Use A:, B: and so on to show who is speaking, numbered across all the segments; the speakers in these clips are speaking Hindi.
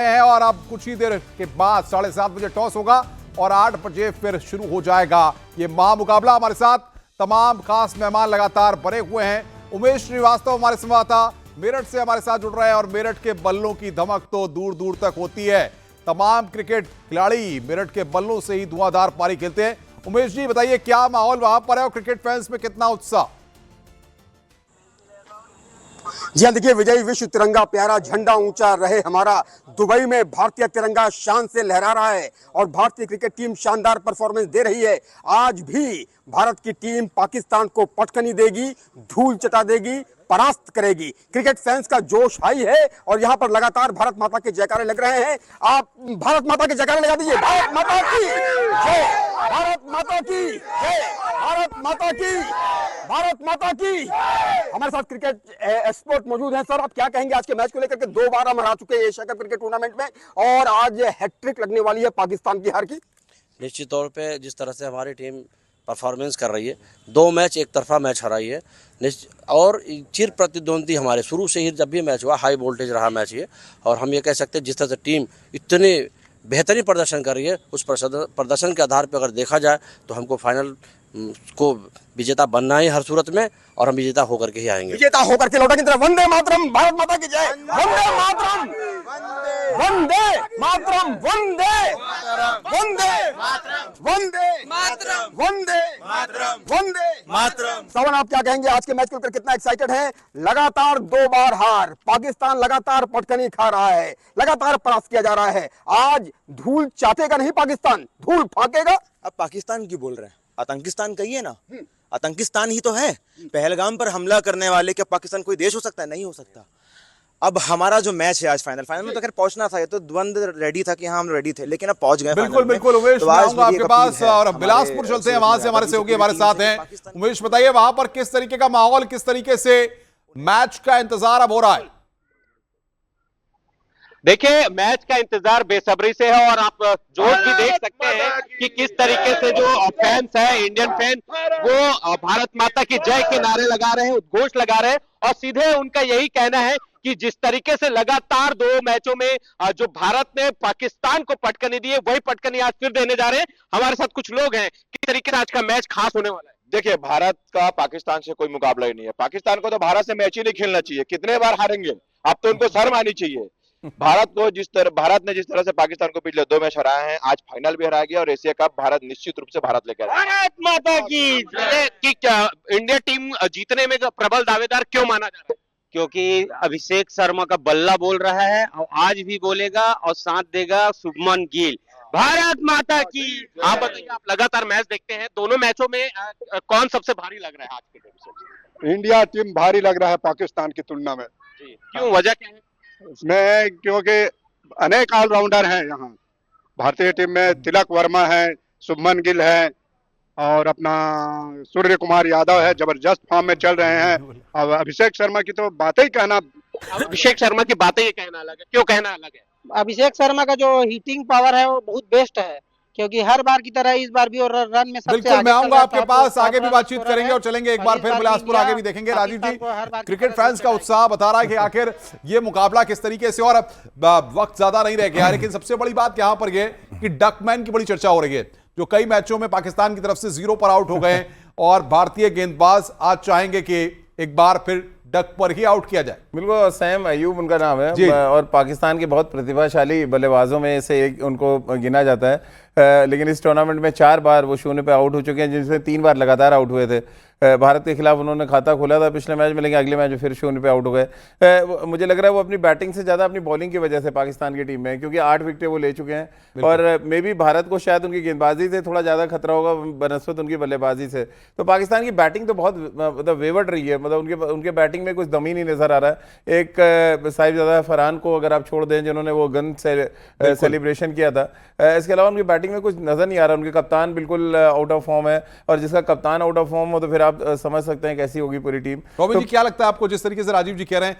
A: है और अब कुछ ही देर के बाद 7:30 बजे टॉस होगा और 8 बजे फिर शुरू हो जाएगा ये महामुकाबला। हमारे साथ तमाम खास मेहमान लगातार बने हुए हैं। उमेश श्रीवास्तव हमारे संवाददाता मेरठ से हमारे साथ जुड़ रहे हैं और मेरठ के बल्लों की धमक तो दूर दूर तक होती है। तमाम क्रिकेट खिलाड़ी मेरठ के बल्लों से ही धुआंधार पारी खेलते हैं। उमेश जी बताइए, क्या माहौल वहां पर है और क्रिकेट फैंस में कितना उत्साह?
B: जी हाँ, देखिए, विजयी विश्व तिरंगा प्यारा झंडा ऊंचा रहे हमारा। दुबई में भारतीय तिरंगा शान से लहरा रहा है और भारतीय क्रिकेट टीम शानदार परफॉर्मेंस दे रही है। आज भी भारत की टीम पाकिस्तान को पटकनी देगी, धूल चटा देगी, परास्त करेगी। क्रिकेट फैंस का जोश हाई है और यहाँ पर लगातार भारत माता के जयकारे लग रहे हैं। आप भारत माता के जयकारे लगा दीजिए। भारत माता की जय, भारत माता की जय, भारत माता की, भारत माता की। हमारे साथ क्रिकेट एक्सपर्ट मौजूद हैं। सर, आप क्या कहेंगे आज के मैच को लेकर के? 2 बार हम हरा चुके हैं एशिया कप क्रिकेट टूर्नामेंट में और आज हैट्रिक लगने वाली है पाकिस्तान की हार की।
C: निश्चित तौर पे जिस तरह से हमारी टीम परफॉर्मेंस कर रही है, 2 मैच एक तरफा मैच हराई है और चिर प्रतिद्वंदी हमारे शुरू से ही जब भी मैच हुआ हाई वोल्टेज रहा मैच ये। और हम ये कह सकते हैं जिस तरह से टीम इतने बेहतरीन प्रदर्शन कर रही है, उस प्रदर्शन के आधार पर अगर देखा जाए तो हमको फाइनल को विजेता बनना है हर सूरत में और हम विजेता होकर के ही आएंगे।
B: विजेता होकर के लौटेंगे तरफ। वंदे मातरम, भारत माता की जय, वंदे मातरम, वंदे मातरम, वंदे वंदे वंदे मातरम, वंदे वंदे मातरम। सवन, आप क्या कहेंगे आज के मैच को लेकर? कितना एक्साइटेड हैं? लगातार 2 बार हार, पाकिस्तान लगातार पटकनी खा रहा है, लगातार परास्त किया जा रहा है। आज धूल चाटेगा नहीं पाकिस्तान, धूल फाकेगा।
D: अब पाकिस्तान की बोल रहे हैं, आतंकिस्तान कहिए ना, आतंकिस्तान ही तो है। पहलगाम पर हमला करने वाले क्या पाकिस्तान कोई देश हो सकता है? नहीं हो सकता। अब हमारा जो मैच है आज फाइनल में तो खैर पहुंचना था, ये तो द्वंद रेडी था कि हाँ हम रेडी थे, लेकिन अब पहुंच गए।
A: बिल्कुल बिल्कुल उमेश, मैं आऊंगा आपके पास और बिलासपुर चलते हैं, वहां से हमारे सहयोगी हमारे साथ हैं। उमेश बताइए, वहां पर किस तरीके का माहौल, किस तरीके से मैच का इंतजार अब हो रहा है?
E: देखिए, मैच का इंतजार बेसब्री से है और आप जोश भी देख सकते हैं कि किस तरीके से जो फैंस है, इंडियन फैन, वो भारत माता की जय के नारे लगा रहे हैं, उद्घोष लगा रहे हैं और सीधे उनका यही कहना है कि जिस तरीके से लगातार 2 मैचों में जो भारत ने पाकिस्तान को पटकनी दी है, वही पटकनी आज फिर देने जा रहे हैं। हमारे साथ कुछ लोग हैं, किस तरीके से आज का मैच खास होने वाला है।
F: देखिए, भारत का पाकिस्तान से कोई मुकाबला ही नहीं है। पाकिस्तान को तो भारत से मैच ही नहीं खेलना चाहिए। कितने बार हारेंगे? अब तो उनको शर्म आनी चाहिए। भारत ने जिस तरह से पाकिस्तान को पिछले 2 मैच हराए हैं, आज फाइनल भी हरा गया और एशिया कप भारत निश्चित रूप से भारत लेकर आएगा।
E: भारत माता की इंडिया टीम जीतने में प्रबल दावेदार क्यों माना जा रहा है?
G: क्योंकि अभिषेक शर्मा का बल्ला बोल रहा है और आज भी बोलेगा और साथ देगा शुभमन गिल।
E: भारत माता की। आप बताइए, आप लगातार मैच देखते हैं, दोनों मैचों में कौन सबसे भारी लग रहा है आज के टीम से?
F: इंडिया टीम भारी लग रहा है पाकिस्तान की तुलना में।
E: क्यों, वजह क्या है?
F: उसमें क्योंकि अनेक ऑलराउंडर हैं यहाँ भारतीय टीम में। तिलक वर्मा है, शुभमन गिल है और अपना सूर्य कुमार यादव है, जबरदस्त फॉर्म में चल रहे हैं। और अभिषेक शर्मा की तो बातें ही कहना,
E: अभिषेक शर्मा की बातें ये कहना अलग है। क्यों कहना अलग है?
H: अभिषेक शर्मा का जो हिटिंग पावर है वो बहुत बेस्ट है, क्योंकि हर बार की तरह इस बार भी और रन में सबसे
A: बिल्कुल, मैं आऊंगा आपके पास, आगे भी बातचीत करेंगे और चलेंगे एक बार फिर बिलासपुर, आगे भी देखेंगे। राजीव जी, क्रिकेट फैंस का उत्साह बता रहा है कि आखिर ये मुकाबला किस तरीके से, और वक्त ज्यादा नहीं रह गया, लेकिन सबसे बड़ी बात यहां पर यह कि डकमैन की बड़ी चर्चा हो रही है, जो कई मैचों में पाकिस्तान की तरफ से 0 पर आउट हो गए और भारतीय गेंदबाज आज चाहेंगे कि एक बार फिर डक पर ही आउट किया जाए।
I: बिल्कुल, सैम अयूब उनका नाम है और पाकिस्तान के बहुत प्रतिभाशाली बल्लेबाजों में से एक उनको गिना जाता है। लेकिन इस टूर्नामेंट में 4 बार वो 0 पे आउट हो चुके हैं, जिनसे 3 बार लगातार आउट हुए थे। भारत के खिलाफ उन्होंने खाता खोला था पिछले मैच में, लेकिन अगले मैच में फिर 0 पे आउट हो गए। मुझे लग रहा है वो अपनी बैटिंग से ज़्यादा अपनी बॉलिंग की वजह से पाकिस्तान की टीम में, क्योंकि 8 विकेटें वो ले चुके हैं और मे भी भारत को शायद उनकी गेंदबाजी से थोड़ा ज़्यादा खतरा होगा बनस्बत उनकी बल्लेबाजी से। तो पाकिस्तान की बैटिंग तो बहुत मतलब वेवर्ड रही है, मतलब उनके बैटिंग में कुछ दमी नहीं नजर आ रहा है। एक साहिबजादा फरहान को अगर आप छोड़ दें, जिन्होंने वो गन सेलिब्रेशन किया था, इसके अलावा उनकी बैटिंग में कुछ नजर नहीं आ रहा। उनके कप्तान बिल्कुल आउट ऑफ फॉर्म है और जिसका कप्तान आउट ऑफ फॉर्म हो तो फिर आप समझ सकते हैं कैसी होगी पूरी टीम।
A: रोबिन जी, क्या लगता है आपको, जिस तरीके से राजीव जी कह रहे हैं,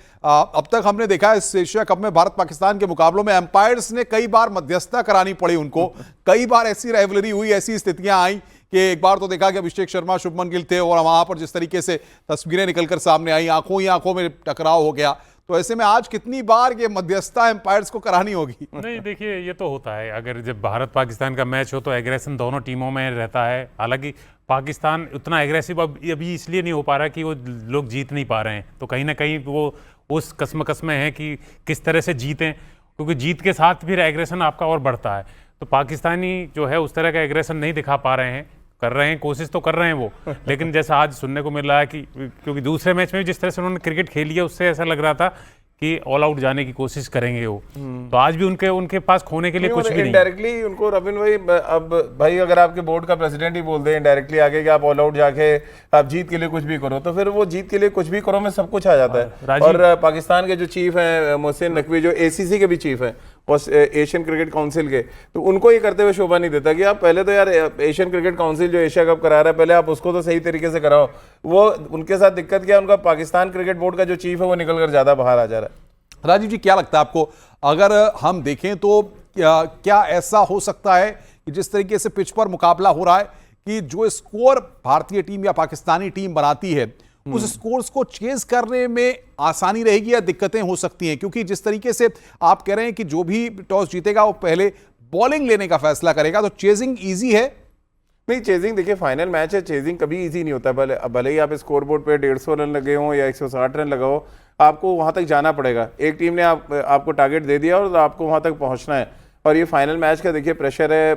A: अब तक हमने देखा है इस एशिया कप में भारत पाकिस्तान के मुकाबलों में एम्पायर्स ने कई बार मध्यस्थता करानी पड़ी उनको, कई बार ऐसी राइवलरी हुई, ऐसी स्थितियां आई कि एक बार तो देखा कि अभिषेक शर्मा शुभमन गिल थे और वहां पर जिस तरीके से तस्वीरें निकलकर सामने आई, आंखों ही आंखों में टकराव हो गया, तो ऐसे में आज कितनी बार ये मध्यस्थता एम्पायर्स को करानी होगी? नहीं,
J: देखिए ये तो होता है, अगर जब भारत पाकिस्तान का मैच हो तो एग्रेशन दोनों टीमों में रहता है। हालांकि पाकिस्तान उतना एग्रेसिव अभी इसलिए नहीं हो पा रहा कि वो लोग जीत नहीं पा रहे हैं, तो कहीं ना कहीं वो उस कसम में है कि किस तरह से जीतें, क्योंकि जीत के साथ फिर एग्रेशन आपका और बढ़ता है। तो पाकिस्तानी जो है उस तरह का एग्रेशन नहीं दिखा पा रहे हैं, कर रहे हैं, कोशिश तो कर रहे हैं वो, लेकिन जैसा आज सुनने को मिल रहा है कि क्योंकि दूसरे मैच में जिस तरह से उन्होंने क्रिकेट खेली है उससे ऐसा लग रहा था कि ऑल आउट जाने की कोशिश करेंगे वो, तो आज भी उनके पास खोने के लिए कुछ भी नहीं।
I: इनडायरेक्टली उनको रविन भाई, अब भाई अगर आपके बोर्ड का प्रेसिडेंट ही बोल दे इनडायरेक्टली आगे कि आप ऑल आउट जाके आप जीत के लिए कुछ भी करो, तो फिर वो जीत के लिए कुछ भी करो में सब कुछ आ जाता है। और पाकिस्तान के जो चीफ हैं मोहसिन नकवी, जो ACC के भी चीफ हैं और एशियन क्रिकेट काउंसिल के, तो उनको ये करते हुए शोभा नहीं देता कि आप पहले तो यार एशियन क्रिकेट काउंसिल जो एशिया कप करा रहा है, पहले आप उसको तो सही तरीके से कराओ। वो उनके साथ दिक्कत क्या, उनका पाकिस्तान क्रिकेट बोर्ड का जो चीफ है वो निकल कर ज्यादा बाहर आ जा रहा है।
A: राजीव जी, क्या लगता है आपको, अगर हम देखें तो क्या ऐसा हो सकता है कि जिस तरीके से पिच पर मुकाबला हो रहा है कि जो स्कोर भारतीय टीम या पाकिस्तानी टीम बनाती है उस स्कोर्स को चेज करने में आसानी रहेगी या दिक्कतें हो सकती हैं? क्योंकि जिस तरीके से आप कह रहे हैं कि जो भी टॉस जीतेगा वो पहले बॉलिंग लेने का फैसला करेगा, तो चेजिंग ईजी है?
I: नहीं, चेजिंग देखिए फाइनल मैच है, चेजिंग कभी इजी नहीं होता। भले ही आप स्कोर बोर्ड पे 150 रन लगे हों या 160 रन लगाओ, आपको वहां तक जाना पड़ेगा। एक टीम ने आपको टारगेट दे दिया और आपको वहां तक पहुंचना है। और ये फाइनल मैच का देखिए प्रेशर है,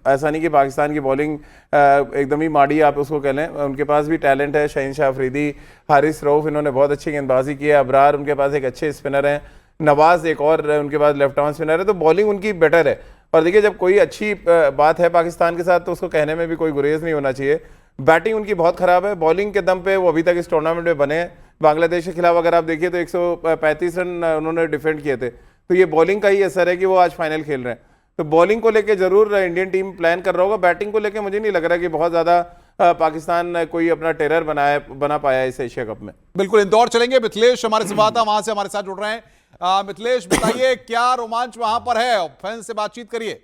I: ऐसा नहीं कि पाकिस्तान की बॉलिंग एकदम ही माड़ी आप उसको कह लें, उनके पास भी टैलेंट है। शहीन शाह अफरीदी, हारिस रऊफ, इन्होंने बहुत अच्छी गेंदबाजी की है। अबरार उनके पास एक अच्छे स्पिनर हैं, नवाज एक और उनके पास लेफ्ट आर्म स्पिनर है, तो बॉलिंग उनकी बेटर है। और देखिए जब कोई अच्छी बात है पाकिस्तान के साथ तो उसको कहने में भी कोई गुरेज नहीं होना चाहिए। बैटिंग उनकी बहुत खराब है, बॉलिंग के दम पे वो अभी तक इस टूर्नामेंट में बने हैं। बांग्लादेश के खिलाफ अगर आप देखिए तो 135 रन उन्होंने डिफेंड किए थे, तो ये बॉलिंग का ही असर है कि वो आज फाइनल खेल रहे हैं। तो बॉलिंग को लेके जरूर इंडियन टीम प्लान कर रहा होगा। बैटिंग को लेके मुझे नहीं लग रहा कि बहुत ज्यादा पाकिस्तान कोई अपना टेरर बना पाया इस एशिया कप में।
A: बिल्कुल, इंदौर चलेंगे, मिथिलेश हमारे संवाददाता वहां से हमारे साथ जुड़ रहे हैं। मिथिलेश, बताइए क्या रोमांच वहां पर है, फैंस से बातचीत करिए।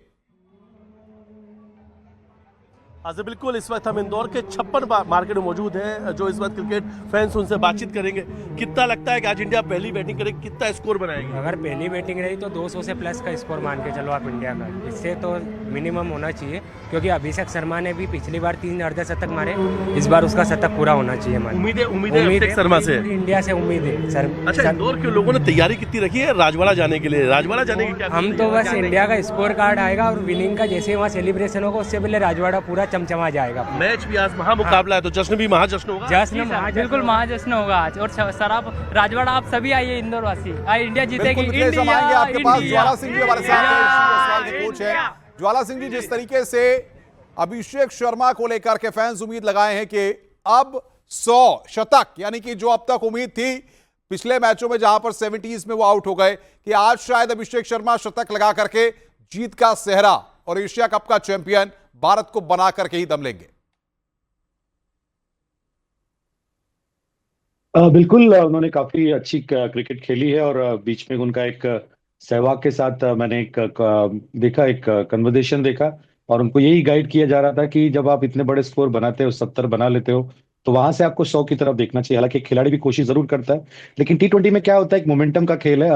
K: हाँ बिल्कुल, इस वक्त हम इंदौर के 56 मार्केट में मौजूद हैं, जो इस वक्त क्रिकेट फैंस उनसे बातचीत करेंगे। कितना लगता है कि आज इंडिया पहली बैटिंग करेगी, कितना स्कोर बनाएगी?
L: अगर पहली बैटिंग रही तो 200 से प्लस का स्कोर मान के चलो आप इंडिया का, इससे तो मिनिमम होना चाहिए, क्योंकि अभिषेक शर्मा ने भी पिछली बार 3 अर्धशतक मारे, इस बार उसका शतक पूरा होना चाहिए।
K: उम्मीद है अभिषेक शर्मा से,
L: इंडिया से उम्मीद है सर।
K: अच्छा, इंदौर के लोगों ने तैयारी कितनी रखी है राजवाड़ा जाने के लिए? राजवाड़ा जाने की क्या?
L: हम तो बस इंडिया का स्कोर कार्ड आएगा और विनिंग का जैसे वहाँ सेलिब्रेशन होगा उससे पहले राजवाड़ा पूरा चमचमा जाएगा।
K: मैच भी आज महामुकाबला है, तो जश्न भी महाजश्न होगा।
L: बिल्कुल महाजश्न होगा आज। और सर आप राजवाड़ा आप सभी आइए, इंदौर वासी इंडिया जीतेगी।
A: आपके पास ज्वाला सिंह जी हमारे साथ कोच है। ज्वाला सिंह जी, जिस तरीके से अभिषेक शर्मा को लेकर के फैंस उम्मीद लगाए हैं कि अब 100 शतक, यानी कि जो अब तक उम्मीद थी पिछले मैचों में जहां पर 70s में वो आउट हो गए, कि आज शायद अभिषेक शर्मा शतक लगा करके जीत का सेहरा और एशिया कप का चैंपियन भारत को बना करके ही दम लेंगे।
M: बिल्कुल, उन्होंने काफी अच्छी क्रिकेट खेली है और बीच में उनका एक सहवाग के साथ मैंने एक देखा, एक कन्वर्सेशन देखा, और उनको यही गाइड किया जा रहा था कि जब आप इतने बड़े स्कोर बनाते हो, 70 बना लेते हो, तो वहां से आपको 100 की तरफ देखना चाहिए। हालांकि खिलाड़ी भी कोशिश जरूर करता है, लेकिन T20 में क्या होता है, एक मोमेंटम का खेल है।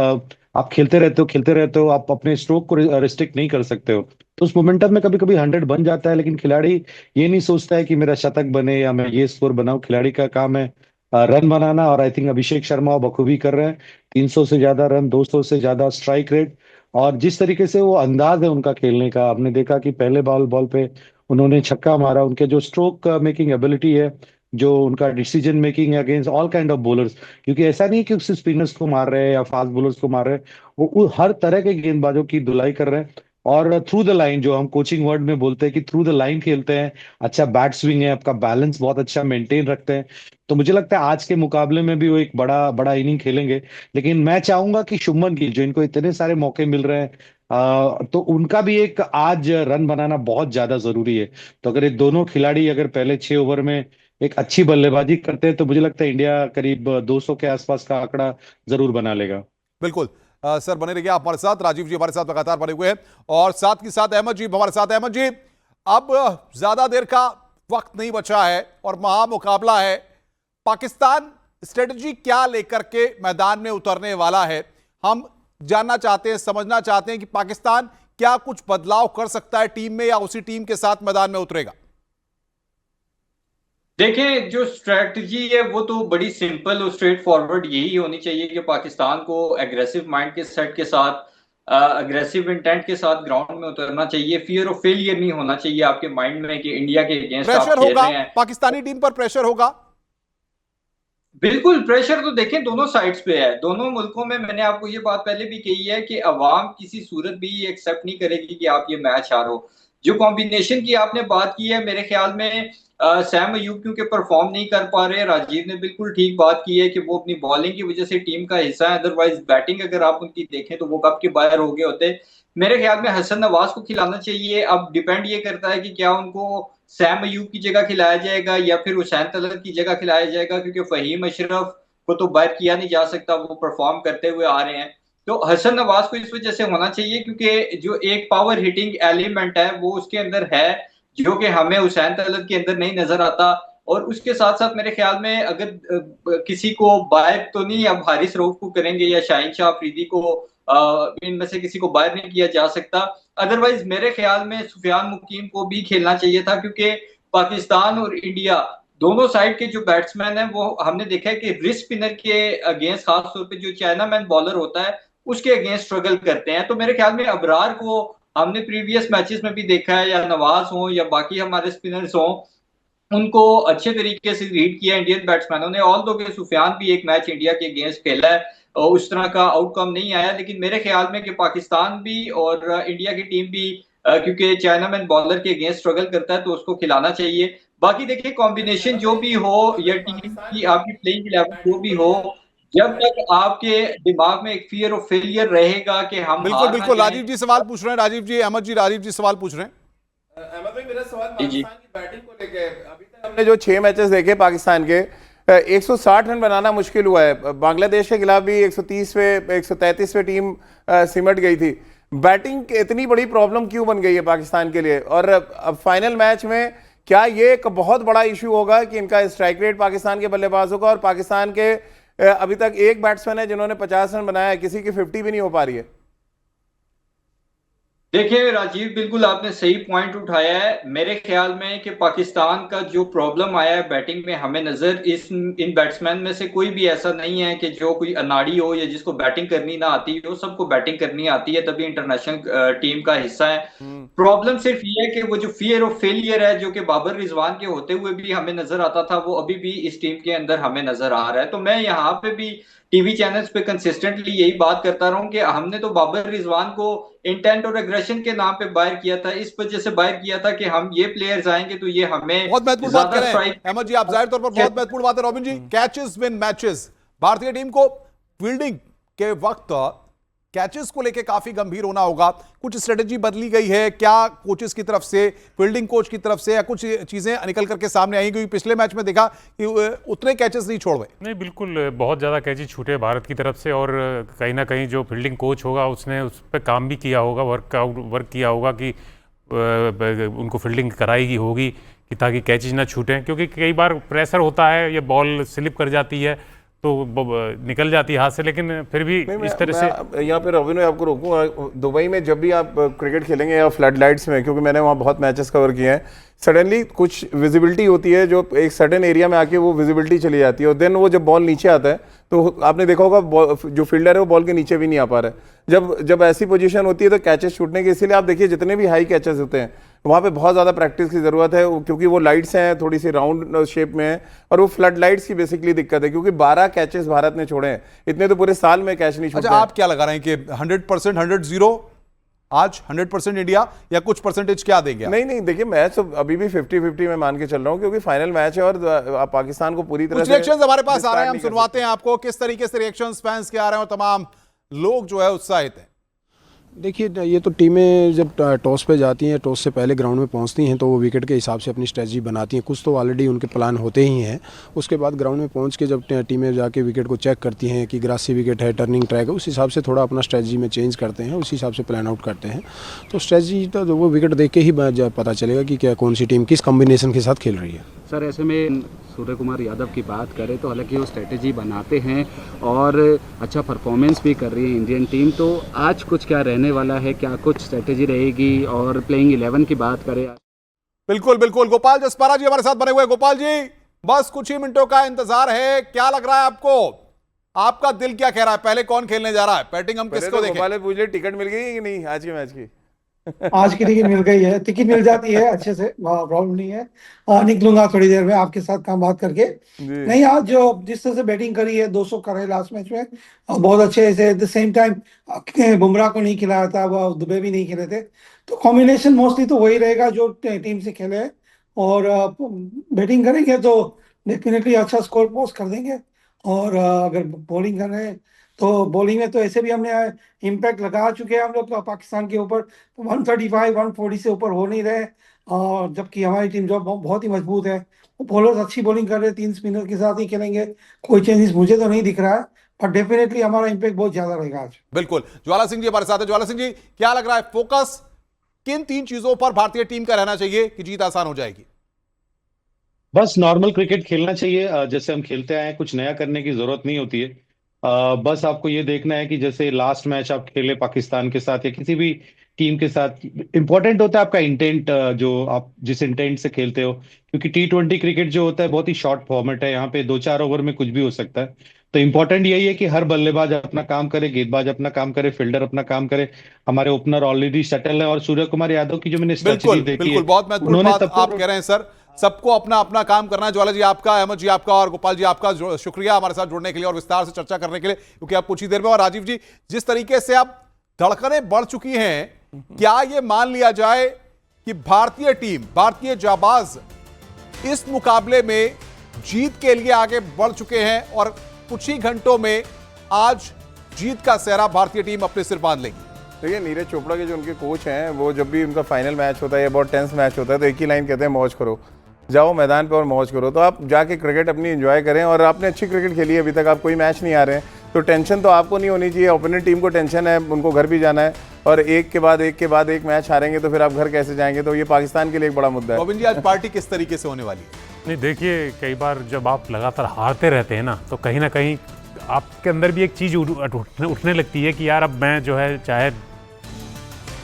M: आप खेलते रहते हो, आप अपने स्ट्रोक को रिस्ट्रिक्ट नहीं कर सकते हो, तो उस मोमेंटम में कभी कभी 100 बन जाता है, लेकिन खिलाड़ी ये नहीं सोचता है कि मेरा शतक बने या मैं ये स्कोर बनाऊं। खिलाड़ी का काम है रन बनाना, और आई थिंक अभिषेक शर्मा बखूबी कर रहे हैं। 300 से ज्यादा रन, 200 से ज्यादा स्ट्राइक रेट, और जिस तरीके से वो अंदाज है उनका खेलने का, आपने देखा कि पहले बॉल पे उन्होंने छक्का मारा। उनके जो स्ट्रोक मेकिंग एबिलिटी है, जो उनका डिसीजन मेकिंग है against all kind of bowlers, क्योंकि ऐसा नहीं कि सिर्फ स्पिनर्स को मार रहे हैं या फास्ट बॉलर्स को मार रहे हैं, वो हर तरह के गेंदबाजों की धुलाई कर रहे हैं। और थ्रू द लाइन, जो हम कोचिंग वर्ड में बोलते हैं कि थ्रू द लाइन खेलते हैं, अच्छा बैट स्विंग है, आपका बैलेंस बहुत अच्छा मेंटेन रखते हैं। तो मुझे लगता है आज के मुकाबले में भी वो एक बड़ा इनिंग खेलेंगे। लेकिन मैं चाहूंगा कि शुभमन गिल, जो इनको इतने सारे मौके मिल रहे हैं, तो उनका भी एक आज रन बनाना बहुत ज्यादा जरूरी है। तो अगर ये दोनों खिलाड़ी अगर पहले 6 ओवर में एक अच्छी बल्लेबाजी करते हैं, तो मुझे लगता है इंडिया करीब 200 के आसपास का आंकड़ा जरूर बना लेगा।
A: बिल्कुल सर, बने रहिए आप हमारे साथ। राजीव जी हमारे साथ लगातार बने हुए हैं, और साथ ही साथ अहमद जी हमारे साथ। अहमद जी, अब ज्यादा देर का वक्त नहीं बचा है और महामुकाबला है। पाकिस्तान स्ट्रेटजी क्या लेकर के मैदान में उतरने वाला है, हम जानना चाहते हैं, समझना चाहते हैं कि पाकिस्तान क्या कुछ बदलाव कर सकता है टीम में या उसी टीम के साथ मैदान में उतरेगा।
N: देखें, जो स्ट्रेटजी है वो तो बड़ी सिंपल और स्ट्रेट फॉरवर्ड यही होनी चाहिए कि पाकिस्तान को एग्रेसिव माइंड के सेट के साथ, अग्रेसिव इंटेंट के साथ ग्राउंड में उतरना चाहिए। फियर ऑफ फेलियर नहीं होना चाहिए आपके माइंड में कि इंडिया के अगेंस्ट आप खेल रहे हैं।
A: पाकिस्तानी टीम पर प्रेशर होगा,
N: बिल्कुल प्रेशर तो देखें दोनों साइड्स पे है। दोनों मुल्कों में मैंने आपको ये बात पहले भी कही है कि अवाम किसी सूरत भी एक्सेप्ट नहीं करेगी कि आप ये मैच हारो। जो कॉम्बिनेशन की आपने बात की है, मेरे ख्याल में सैम अयूब क्योंकि परफॉर्म नहीं कर पा रहे, राजीव ने बिल्कुल ठीक बात की है कि वो अपनी बॉलिंग की वजह से टीम का हिस्सा है, अदरवाइज बैटिंग अगर आप उनकी देखें तो वो कब के बाहर हो गए होते। मेरे ख्याल में हसन नवाज को खिलाना चाहिए। अब डिपेंड ये करता है कि क्या उनको सैम अयूब की जगह खिलाया जाएगा या फिर हुसैन तलत की जगह खिलाया जाएगा, क्योंकि फहीम अशरफ को तो बाहर किया नहीं जा सकता, वो परफॉर्म करते हुए आ रहे हैं। तो हसन नवाज को इस वजह से होना चाहिए क्योंकि जो एक पावर हिटिंग एलिमेंट है वो उसके अंदर है, जो कि हमें हुसैन तलत के अंदर नहीं नजर आता। और उसके साथ साथ मेरे ख्याल में अगर किसी को बाहर तो नहीं, अब हारिस रऊफ को करेंगे या शाहीन शाह अफरीदी को, इनमें से किसी को बाहर नहीं किया जा सकता। अदरवाइज मेरे ख्याल में सुफियान मुकीम को भी खेलना चाहिए था, क्योंकि पाकिस्तान और इंडिया दोनों साइड के जो बैट्समैन हैं वो हमने देखा है कि रिस्ट स्पिनर के अगेंस्ट, खासतौर पे जो चाइना मैन बॉलर होता है उसके अगेंस्ट स्ट्रगल करते हैं। तो मेरे ख्याल में अबरार को हमने प्रीवियस मैचेस में भी देखा है, या नवाज हो या बाकी हमारे स्पिनर्स हो, उनको अच्छे तरीके से रीड किया इंडियन बैट्समैनों ने। ऑल दो के सुफियान भी एक मैच इंडिया के अगेंस्ट खेला है और उस तरह का आउटकम नहीं आया, लेकिन मेरे ख्याल में कि पाकिस्तान भी और इंडिया की टीम भी, क्योंकि चाइना मैन बॉलर के अगेंस्ट स्ट्रगल करता है तो उसको खिलाना चाहिए। बाकी देखिए कॉम्बिनेशन जो भी हो या टीम की आपकी प्लेइंग इलेवन जो भी हो, जब तक आपके दिमाग में एक फियर ऑफ फेलियर रहेगा कि हम
A: बिल्कुल राजीव जी सवाल पूछ रहे हैं, राजीव जी, अहमद जी, राजीव जी सवाल पूछ रहे हैं।
I: अहमद भाई, मेरा सवाल पाकिस्तान की बैटिंग को लेके, अभी तक हमने जो 6 मैचेस देखे पाकिस्तान के, 160 रन बनाना मुश्किल हुआ है। बांग्लादेश के खिलाफ भी 133वें टीम सिमट गई थी। बैटिंग इतनी बड़ी प्रॉब्लम क्यों बन गई है पाकिस्तान के लिए? और अब फाइनल मैच में क्या ये एक बहुत बड़ा इशू होगा कि इनका स्ट्राइक रेट पाकिस्तान के बल्लेबाजों का, और पाकिस्तान के अभी तक एक बैट्समैन है जिन्होंने 50 रन बनाया है, किसी की 50 भी नहीं हो पा रही है।
N: देखिए राजीव, बिल्कुल आपने सही पॉइंट उठाया है। मेरे ख्याल में कि पाकिस्तान का जो प्रॉब्लम आया है बैटिंग में, हमें नजर इन बैट्समैन में से कोई भी ऐसा नहीं है कि जो कोई अनाड़ी हो या जिसको बैटिंग करनी ना आती हो। सबको बैटिंग करनी आती है, तभी इंटरनेशनल टीम का हिस्सा है। प्रॉब्लम सिर्फ ये है कि वो जो फियर ऑफ फेलियर है, जो कि बाबर रिजवान के होते हुए भी हमें नजर आता था, वो अभी भी इस टीम के अंदर हमें नजर आ रहा है। तो मैं यहाँ पे भी टीवी चैनल्स पे कंसिस्टेंटली यही बात करता रहूं कि हमने तो बाबर रिजवान को इंटेंट और एग्रेशन के नाम पे बाहर किया था, इस वजह से बाहर किया था कि हम ये प्लेयर्स आएंगे तो ये हमें
A: बहुत महत्वपूर्ण बात कर रहे हैं अहमद जी, आप जाहिर तौर पर बहुत महत्वपूर्ण बात है। रॉबिन जी, कैचेस विन मैचेस, भारतीय टीम को फील्डिंग के वक्त कैचेस को लेके काफी गंभीर होना होगा। कुछ स्ट्रेटेजी बदली गई है क्या कोचेस की तरफ से, फील्डिंग कोच की तरफ से, या कुछ चीजें निकल करके सामने आई? क्योंकि पिछले मैच में देखा कि उतने कैचेस नहीं छोड़ गए।
J: नहीं, बिल्कुल बहुत ज़्यादा कैचेस छूटे भारत की तरफ से, और कहीं ना कहीं जो फील्डिंग कोच होगा उसने उस पर काम भी किया होगा, वर्क किया होगा कि उनको फील्डिंग कराई होगी कि ताकि कैचेस ना छूटें, क्योंकि कई बार प्रेशर होता है, ये बॉल स्लिप कर जाती है तो निकल जाती है हाथ से, लेकिन फिर भी इस तरह से।
I: यहाँ पे रॉबिन, मैं आपको रोकूंगा। दुबई में जब भी आप क्रिकेट खेलेंगे या फ्लड लाइट्स में, क्योंकि मैंने वहाँ बहुत मैचेस कवर किए हैं, सडनली कुछ विजिबिलिटी होती है, जो एक सडन एरिया में आके वो विजिबिलिटी चली जाती है, और देन वो जब बॉल नीचे आता है तो आपने देखा होगा जो फील्डर है वो बॉल के नीचे भी नहीं आ पा रहा है। जब ऐसी पोजीशन होती है तो कैचेस छूटने की, इसीलिए आप देखिए जितने भी हाई कैचेस होते हैं वहाँ पे बहुत ज़्यादा प्रैक्टिस की ज़रूरत है, क्योंकि वो लाइट्स हैं थोड़ी सी राउंड शेप में है, और वो फ्लड लाइट्स की बेसिकली दिक्कत है, क्योंकि 12 कैचेस भारत ने छोड़े हैं, इतने तो पूरे साल में कैच नहीं छोड़े।
A: अच्छा, आप क्या लगा रहे हैं कि 100%, 100-0 आज 100% इंडिया, या कुछ परसेंटेज क्या देंगे?
I: नहीं, देखिए मैच तो अभी भी 50-50 में मान के चल रहा हूँ, क्योंकि फाइनल मैच है और पाकिस्तान को पूरी तरह से
A: रिएक्शंस हमारे पास आ रहे हैं, हम सुनवाते हैं आपको किस तरीके से रिएक्शंस फैंस के आ रहे हैं, और तमाम लोग जो है उत्साहित हैं।
O: देखिए ये तो टीमें जब टॉस पे जाती हैं, टॉस से पहले ग्राउंड में पहुंचती हैं तो वो विकेट के हिसाब से अपनी स्ट्रेटजी बनाती हैं। कुछ तो ऑलरेडी उनके प्लान होते ही हैं। उसके बाद ग्राउंड में पहुंच के जब टीमें जाके विकेट को चेक करती हैं कि ग्रासी विकेट है, टर्निंग ट्रैक है, उस हिसाब से थोड़ा अपना स्ट्रेटजी में चेंज करते हैं, उस हिसाब से प्लान आउट करते हैं। तो स्ट्रेटजी तो वो विकेट देख के ही पता चलेगा कि क्या कौन सी टीम किस कॉम्बिनेशन के साथ खेल रही है।
P: सर ऐसे में सूर्य कुमार यादव की बात करें तो हालांकि वो स्ट्रेटेजी बनाते हैं और अच्छा परफॉर्मेंस भी कर रही है इंडियन टीम, तो आज कुछ क्या रहने वाला है, क्या कुछ स्ट्रेटेजी रहेगी? और प्लेइंग 11 की बात करें।
A: बिल्कुल बिल्कुल, गोपाल जसपारा जी हमारे साथ बने हुए। गोपाल जी, बस कुछ ही मिनटों का इंतजार है, क्या लग रहा है आपको? आपका दिल क्या कह रहा है? पहले कौन खेलने जा रहा है? बैटिंग हम किसको देखें?
I: गोपाल पूछ ले, टिकट मिल गई कि नहीं आज के मैच की?
Q: आज की टिकट मिल गई है, टिकट मिल जाती है अच्छे से, प्रॉब्लम नहीं है। निकलूंगा थोड़ी देर में आपके साथ काम बात करके। नहीं, आज जो जिस तरह से बैटिंग करी है, 200 करे लास्ट मैच में, बहुत अच्छे से। At the same time Bumrah को नहीं खिलाया था, वो दुबे भी नहीं खेले थे, तो कॉम्बिनेशन मोस्टली तो वही रहेगा जो टीम से खेले। और बैटिंग करेंगे तो डेफिनेटली अच्छा स्कोर पोस्ट कर देंगे। और अगर बॉलिंग कर रहे हैं तो बॉलिंग में तो ऐसे भी हमने इम्पैक्ट लगा चुके हैं हम लोग पाकिस्तान के ऊपर। 135 140 से ऊपर हो नहीं रहे, और जबकि हमारी टीम जो बहुत ही मजबूत है, बॉलर्स अच्छी बॉलिंग कर रहे हैं, 3 स्पिनर के साथ ही खेलेंगे। कोई चेंजेस मुझे तो नहीं दिख रहा है, पर डेफिनेटली हमारा इम्पैक्ट बहुत ज्यादा रहेगा आज।
A: बिल्कुल। ज्वाला सिंह जी हमारे साथ है। ज्वाला सिंह जी, क्या लग रहा है, फोकस किन 3 चीजों पर भारतीय टीम का रहना चाहिए कि जीत आसान हो जाएगी?
M: बस नॉर्मल क्रिकेट खेलना चाहिए जैसे हम खेलते आए हैं, कुछ नया करने की जरूरत नहीं होती है। बस आपको ये देखना है कि जैसे लास्ट मैच आप खेले पाकिस्तान के साथ या किसी भी टीम के साथ, इंपॉर्टेंट होता है आपका इंटेंट, जो आप जिस इंटेंट से खेलते हो। क्योंकि T20 क्रिकेट जो होता है बहुत ही शॉर्ट फॉर्मेट है, यहाँ पे 2-4 ओवर में कुछ भी हो सकता है। तो इंपॉर्टेंट यही है कि हर बल्लेबाज अपना काम करे, गेंदबाज अपना काम करे, फील्डर अपना काम करे। हमारे ओपनर ऑलरेडी सेटल है, और सूर्य कुमार यादव की जो मैंने स्ट्रेटजी देखी है,
A: बहुत महत्वपूर्ण बात आप कह रहे हैं सर। सबको अपना अपना काम करना है। ज्वाला जी आपका, अहमद जी आपका और गोपाल जी आपका शुक्रिया हमारे साथ जुड़ने के लिए और विस्तार से चर्चा करने के लिए, क्योंकि आप कुछ ही देर में। और राजीव जी, जिस तरीके से अब धड़कनें बढ़ चुकी हैं, क्या ये मान लिया जाए कि भारतीय टीम, भारतीय जाबाज इस मुकाबले में जीत के लिए आगे बढ़ चुके हैं और कुछ ही घंटों में आज जीत का सेहरा भारतीय टीम अपने सिर बांध लेगी?
I: देखिए, नीरज चोपड़ा के जो उनके कोच हैं, वो जब भी उनका फाइनल मैच होता है या बहुत टेंस मैच होता है तो एक ही लाइन कहते हैं, मौज करो, जाओ मैदान पे और मौज करो। तो आप जाके क्रिकेट अपनी एंजॉय करें, और आपने अच्छी क्रिकेट खेली है, अभी तक आप कोई मैच नहीं आ रहे हैं, तो टेंशन तो आपको नहीं होनी चाहिए। ओपोनेंट टीम को टेंशन है, उनको घर भी जाना है, और एक के बाद एक मैच हारेंगे तो फिर आप घर कैसे जाएंगे? तो ये पाकिस्तान के लिए एक बड़ा मुद्दा है।
A: गोविंद जी, आज पार्टी किस तरीके से होने वाली है?
J: नहीं, देखिए, कई बार जब आप लगातार हारते रहते हैं ना, तो कहीं ना कहीं आपके अंदर भी एक चीज़ उठने लगती है कि यार अब मैं जो है चाहे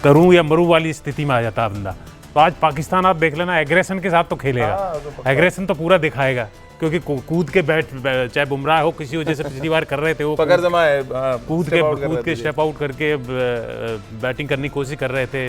J: करूं या मरूं वाली स्थिति में आ जाता है बंदा। तो आज पाकिस्तान आप देख लेना, एग्रेशन के साथ तो खेलेगा, एग्रेशन तो पूरा दिखाएगा, क्योंकि कूद के बैट, चाहे बुमराह हो, किसी वजह से पिछली बार कर रहे थे वो
I: पकड़ जमा है,
J: कूद के स्टेप आउट करके बैटिंग करने की कोशिश कर रहे थे,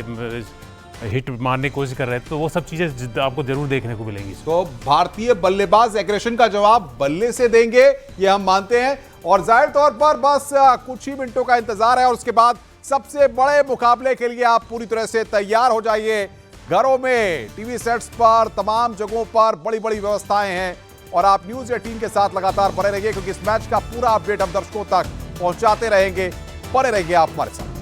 J: हिट मारने की कोशिश कर रहे थे, तो वो सब चीजें आपको जरूर देखने को मिलेंगी।
A: तो भारतीय बल्लेबाज एग्रेशन का जवाब बल्ले से देंगे, ये हम मानते हैं। और जाहिर तौर पर बस कुछ ही मिनटों का इंतजार है और उसके बाद सबसे बड़े मुकाबले के लिए आप पूरी तरह से तैयार हो जाइए। घरों में, टीवी सेट्स पर, तमाम जगहों पर बड़ी बड़ी व्यवस्थाएं हैं, और आप न्यूज़ 18 के साथ लगातार बने रहिए, क्योंकि इस मैच का पूरा अपडेट हम दर्शकों तक पहुंचाते रहेंगे। बने रहिए आप हमारे साथ।